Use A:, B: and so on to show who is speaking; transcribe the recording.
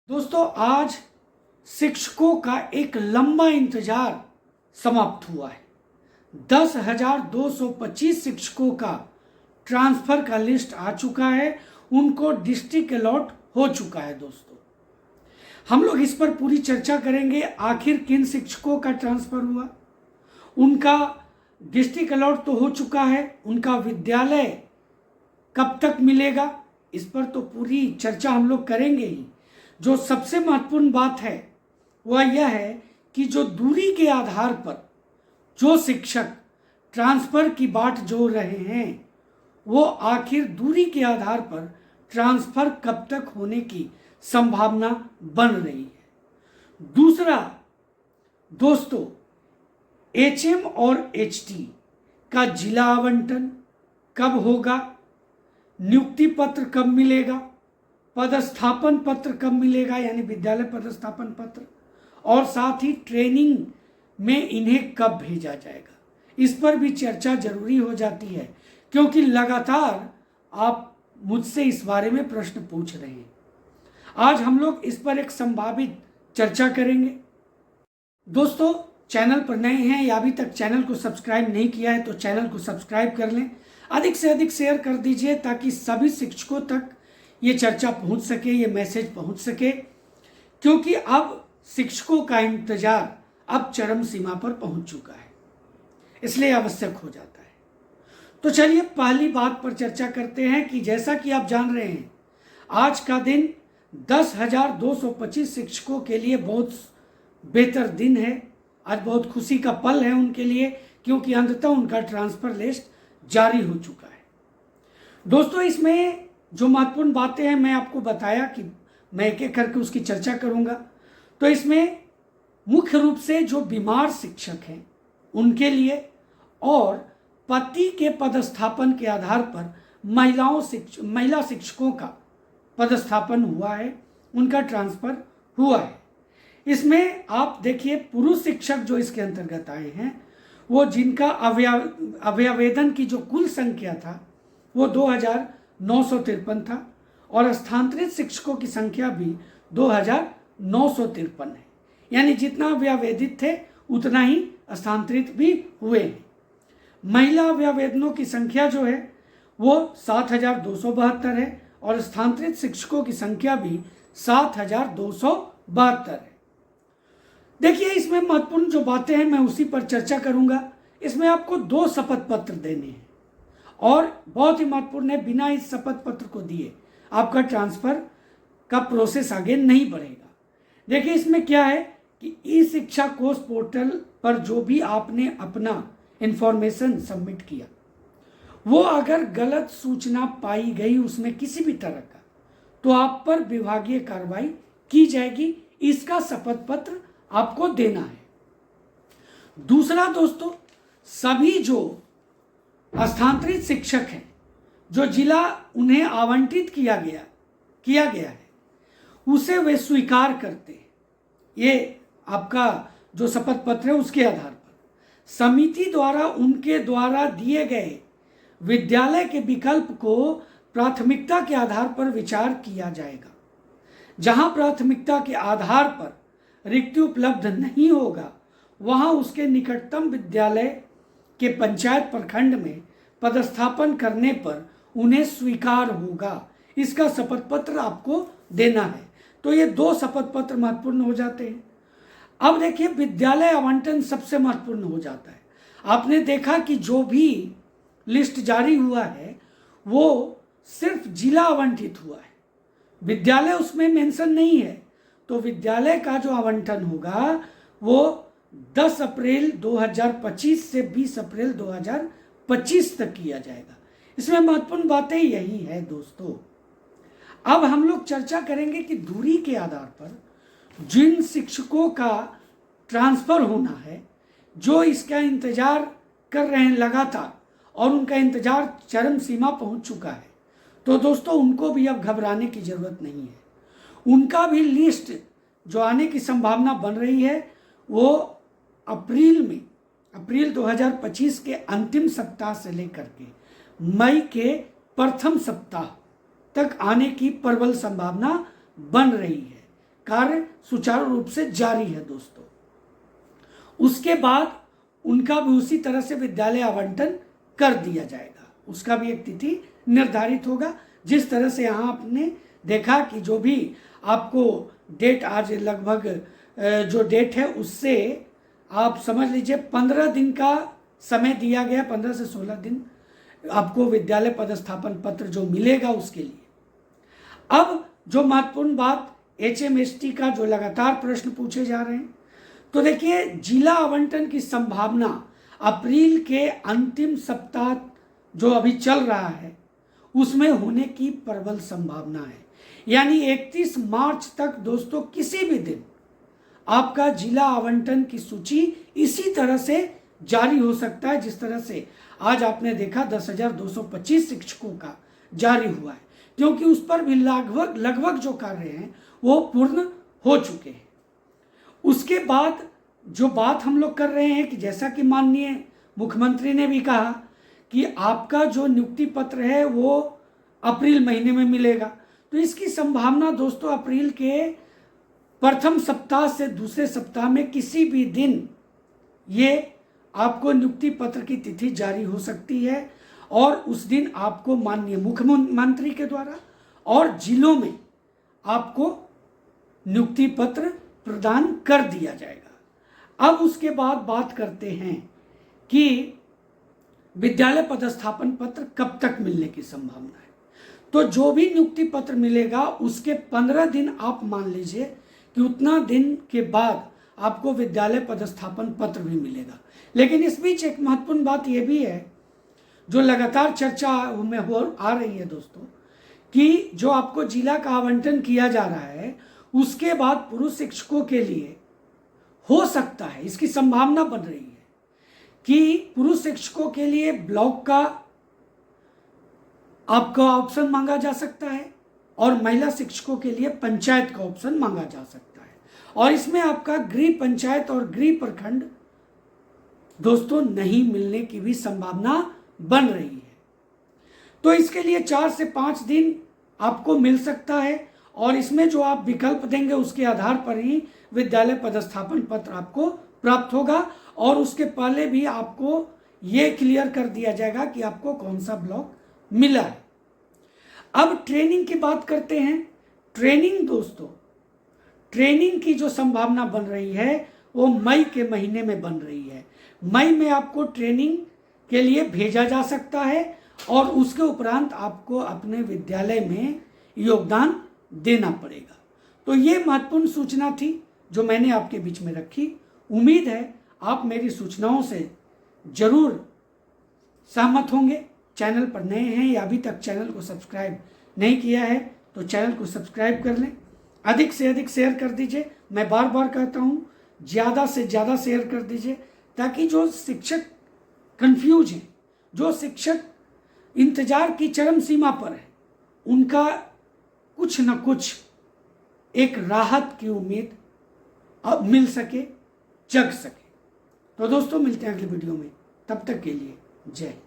A: दोस्तों, आज शिक्षकों का एक लंबा इंतजार समाप्त हुआ है। 10,225 शिक्षकों का ट्रांसफर का लिस्ट आ चुका है, उनको डिस्ट्रिक्ट अलॉट हो चुका है। दोस्तों, हम लोग इस पर पूरी चर्चा करेंगे। आखिर किन शिक्षकों का ट्रांसफर हुआ, उनका डिस्ट्रिक्ट अलॉट तो हो चुका है, उनका विद्यालय कब तक मिलेगा, इस पर तो पूरी चर्चा हम लोग करेंगे ही। जो सबसे महत्वपूर्ण बात है वह यह है कि जो दूरी के आधार पर जो शिक्षक ट्रांसफर की बाट जोड़ रहे हैं, वो आखिर दूरी के आधार पर ट्रांसफर कब तक होने की संभावना बन रही है। दूसरा दोस्तों, एचएम और एचटी का जिला आवंटन कब होगा, नियुक्ति पत्र कब मिलेगा, पदस्थापन पत्र कब मिलेगा यानी विद्यालय पदस्थापन पत्र, और साथ ही ट्रेनिंग में इन्हें कब भेजा जाएगा, इस पर भी चर्चा जरूरी हो जाती है, क्योंकि लगातार आप मुझसे इस बारे में प्रश्न पूछ रहे हैं। आज हम लोग इस पर एक संभावित चर्चा करेंगे। दोस्तों, चैनल पर नए हैं या अभी तक चैनल को सब्सक्राइब नहीं किया है तो चैनल को सब्सक्राइब कर लें, अधिक से अधिक शेयर कर दीजिए ताकि सभी शिक्षकों तक ये चर्चा पहुंच सके, ये मैसेज पहुंच सके, क्योंकि अब शिक्षकों का इंतजार अब चरम सीमा पर पहुंच चुका है, इसलिए आवश्यक हो जाता है। तो चलिए पहली बात पर चर्चा करते हैं कि जैसा कि आप जान रहे हैं, आज का दिन 10,225 शिक्षकों के लिए बहुत बेहतर दिन है। आज बहुत खुशी का पल है उनके लिए, क्योंकि अंततः उनका ट्रांसफर लिस्ट जारी हो चुका है। दोस्तों, इसमें जो महत्वपूर्ण बातें हैं मैं आपको बताया कि मैं एक एक करके उसकी चर्चा करूंगा। तो इसमें मुख्य रूप से जो बीमार शिक्षक हैं उनके लिए, और पति के पदस्थापन के आधार पर महिला शिक्षकों का पदस्थापन हुआ है, उनका ट्रांसफर हुआ है। इसमें आप देखिए, पुरुष शिक्षक जो इसके अंतर्गत आए हैं, वो जिनका अभ्यावेदन की जो कुल संख्या था वो 2,953 था, और स्थानांतरित शिक्षकों की संख्या भी 2,953 है। यानी जितना अभ्यावेदित थे उतना ही स्थानांतरित भी हुए हैं। महिला अभ्यावेदनों की संख्या जो है वो 7,272 है, और स्थानांतरित शिक्षकों की संख्या भी 7,272 है। देखिए, इसमें महत्वपूर्ण जो बातें हैं मैं उसी पर चर्चा करूंगा। इसमें आपको 2 शपथ पत्र देने हैं, और बहुत ही महत्वपूर्ण है, बिना इस शपथ पत्र को दिए आपका ट्रांसफर का प्रोसेस आगे नहीं बढ़ेगा। देखिए, इसमें क्या है कि ई शिक्षा कोष पोर्टल पर जो भी आपने अपना इंफॉर्मेशन सबमिट किया, वो अगर गलत सूचना पाई गई उसमें किसी भी तरह का, तो आप पर विभागीय कार्रवाई की जाएगी। इसका शपथ पत्र आपको देना है। दूसरा दोस्तों, सभी जो स्थानांतरित शिक्षक हैं, जो जिला उन्हें आवंटित किया गया है, उसे वे स्वीकार करते हैं। ये आपका जो शपथ पत्र है उसके आधार पर समिति द्वारा उनके द्वारा दिए गए विद्यालय के विकल्प को प्राथमिकता के आधार पर विचार किया जाएगा। जहां प्राथमिकता के आधार पर रिक्ति उपलब्ध नहीं होगा, वहां उसके निकटतम विद्यालय के पंचायत प्रखंड में पदस्थापन करने पर उन्हें स्वीकार होगा। इसका शपथ पत्र आपको देना है। तो ये 2 शपथ पत्र महत्वपूर्ण हो जाते हैं। अब देखिए, विद्यालय आवंटन सबसे महत्वपूर्ण हो जाता है। आपने देखा कि जो भी लिस्ट जारी हुआ है वो सिर्फ जिला आवंटित हुआ है, विद्यालय उसमें मेंशन नहीं है। तो विद्यालय का जो आवंटन होगा वो 10 अप्रैल 2025 से 20 अप्रैल 2025 तक किया जाएगा। इसमें महत्वपूर्ण बातें यही है दोस्तों। अब हम लोग चर्चा करेंगे कि दूरी के आधार पर जिन शिक्षकों का ट्रांसफर होना है, जो इसका इंतजार कर रहे हैं लगातार, और उनका इंतजार चरम सीमा पहुंच चुका है, तो दोस्तों उनको भी अब घबराने की जरूरत नहीं है। उनका भी लिस्ट जो आने की संभावना बन रही है वो अप्रैल 2025 के अंतिम सप्ताह से लेकर के मई के प्रथम सप्ताह तक आने की प्रबल संभावना बन रही है। कार्य सुचारू रूप से जारी है दोस्तों। उसके बाद उनका भी उसी तरह से विद्यालय आवंटन कर दिया जाएगा, उसका भी एक तिथि निर्धारित होगा। जिस तरह से यहाँ आपने देखा कि जो भी आपको डेट आज लगभग जो डेट है उससे आप समझ लीजिए 15 दिन का समय दिया गया, 15 से 16 दिन आपको विद्यालय पदस्थापन पत्र जो मिलेगा उसके लिए। अब जो महत्वपूर्ण बात HMST का जो लगातार प्रश्न पूछे जा रहे हैं, तो देखिए जिला आवंटन की संभावना अप्रैल के अंतिम सप्ताह जो अभी चल रहा है उसमें होने की प्रबल संभावना है। यानी 31 मार्च तक दोस्तों किसी भी दिन आपका जिला आवंटन की सूची इसी तरह से जारी हो सकता है जिस तरह से आज आपने देखा 10,225 शिक्षकों का जारी हुआ है, क्योंकि उस पर भी लगभग जो कार्य हैं वो पूर्ण हो चुके हैं। उसके बाद जो बात हम लोग कर रहे हैं कि जैसा कि माननीय मुख्यमंत्री ने भी कहा कि आपका जो नियुक्ति पत्र है वो अप्रैल महीने में मिलेगा, तो इसकी संभावना दोस्तों अप्रैल के प्रथम सप्ताह से दूसरे सप्ताह में किसी भी दिन ये आपको नियुक्ति पत्र की तिथि जारी हो सकती है और उस दिन आपको माननीय मुख्यमंत्री के द्वारा और जिलों में आपको नियुक्ति पत्र प्रदान कर दिया जाएगा। अब उसके बाद बात करते हैं कि विद्यालय पदस्थापन पत्र कब तक मिलने की संभावना है। तो जो भी नियुक्ति पत्र मिलेगा उसके 15 दिन आप मान लीजिए कि उतना दिन के बाद आपको विद्यालय पदस्थापन पत्र भी मिलेगा। लेकिन इस बीच एक महत्वपूर्ण बात यह भी है जो लगातार चर्चा में आ रही है दोस्तों, कि जो आपको जिला का आवंटन किया जा रहा है उसके बाद पुरुष शिक्षकों के लिए हो सकता है, इसकी संभावना बन रही है कि पुरुष शिक्षकों के लिए ब्लॉक का आपका ऑप्शन मांगा जा सकता है और महिला शिक्षकों के लिए पंचायत का ऑप्शन मांगा जा सकता है, और इसमें आपका गृह पंचायत और गृह प्रखंड दोस्तों नहीं मिलने की भी संभावना बन रही है। तो इसके लिए 4 से 5 दिन आपको मिल सकता है और इसमें जो आप विकल्प देंगे उसके आधार पर ही विद्यालय पदस्थापन पत्र आपको प्राप्त होगा, और उसके पहले भी आपको ये क्लियर कर दिया जाएगा कि आपको कौन सा ब्लॉक मिला है। अब ट्रेनिंग की बात करते हैं। ट्रेनिंग दोस्तों, ट्रेनिंग की जो संभावना बन रही है वो मई के महीने में बन रही है। मई में आपको ट्रेनिंग के लिए भेजा जा सकता है और उसके उपरांत आपको अपने विद्यालय में योगदान देना पड़ेगा। तो ये महत्वपूर्ण सूचना थी जो मैंने आपके बीच में रखी। उम्मीद है आप मेरी सूचनाओं से जरूर सहमत होंगे। चैनल पर नए हैं या अभी तक चैनल को सब्सक्राइब नहीं किया है तो चैनल को सब्सक्राइब कर लें, अधिक से अधिक शेयर कर दीजिए। मैं बार बार कहता हूँ ज़्यादा से ज़्यादा शेयर कर दीजिए ताकि जो शिक्षक कंफ्यूज हैं, जो शिक्षक इंतजार की चरम सीमा पर है, उनका कुछ न कुछ एक राहत की उम्मीद अब मिल सके, जग सके। तो दोस्तों मिलते हैं अगली वीडियो में, तब तक के लिए जय हिंद।